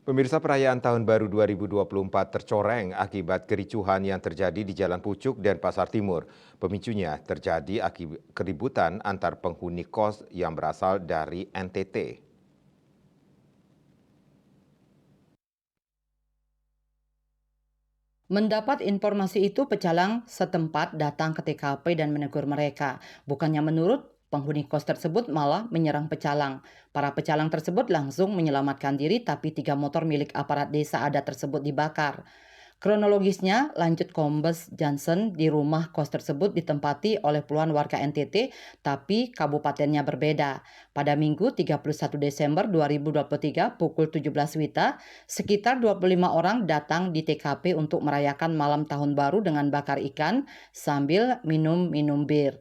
Pemirsa, perayaan Tahun Baru 2024 tercoreng akibat kericuhan yang terjadi di Jalan Pucuk dan Pasar Timur. Pemicunya terjadi akibat keributan antar penghuni kos yang berasal dari NTT. Mendapat informasi itu, pecalang setempat datang ke TKP dan menegur mereka. Bukannya menurut, penghuni kos tersebut malah menyerang pecalang. Para pecalang tersebut langsung menyelamatkan diri, tapi 3 motor milik aparat desa adat tersebut dibakar. Kronologisnya, lanjut Kombes Johnson di rumah kos tersebut ditempati oleh puluhan warga NTT, tapi kabupatennya berbeda. Pada Minggu 31 Desember 2023 pukul 17 WITA, sekitar 25 orang datang di TKP untuk merayakan malam tahun baru dengan bakar ikan sambil minum-minum bir.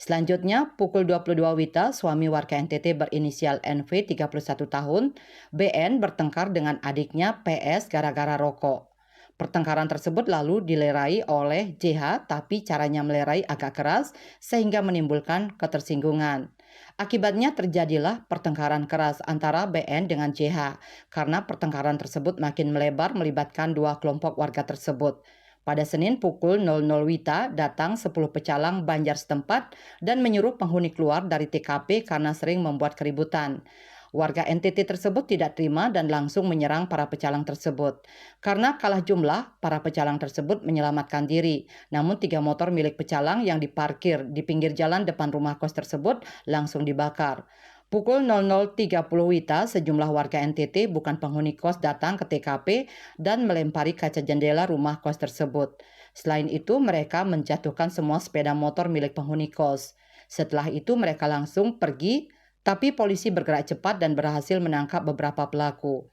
Selanjutnya, pukul 22 WITA, suami warga NTT berinisial NV 31 tahun, BN bertengkar dengan adiknya PS gara-gara rokok. Pertengkaran tersebut lalu dilerai oleh JH, tapi caranya melerai agak keras sehingga menimbulkan ketersinggungan. Akibatnya terjadilah pertengkaran keras antara BN dengan JH karena pertengkaran tersebut makin melebar melibatkan dua kelompok warga tersebut. Pada Senin pukul 00 WITA datang 10 pecalang Banjar setempat dan menyuruh penghuni keluar dari TKP karena sering membuat keributan. Warga NTT tersebut tidak terima dan langsung menyerang para pecalang tersebut. Karena kalah jumlah, para pecalang tersebut menyelamatkan diri. Namun 3 motor milik pecalang yang diparkir di pinggir jalan depan rumah kos tersebut langsung dibakar. Pukul 00.30 WITA, sejumlah warga NTT bukan penghuni kos datang ke TKP dan melempari kaca jendela rumah kos tersebut. Selain itu, mereka menjatuhkan semua sepeda motor milik penghuni kos. Setelah itu mereka langsung pergi, tapi polisi bergerak cepat dan berhasil menangkap beberapa pelaku.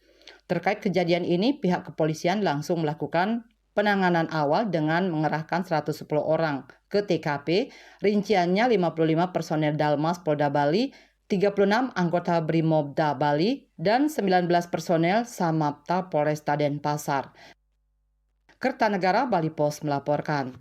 Terkait kejadian ini, pihak kepolisian langsung melakukan penanganan awal dengan mengerahkan 110 orang ke TKP, rinciannya 55 personel Dalmas Polda Bali, 36 anggota Brimobda Bali, dan 19 personel Samapta Polresta Denpasar. Kertanegara Bali Pos melaporkan.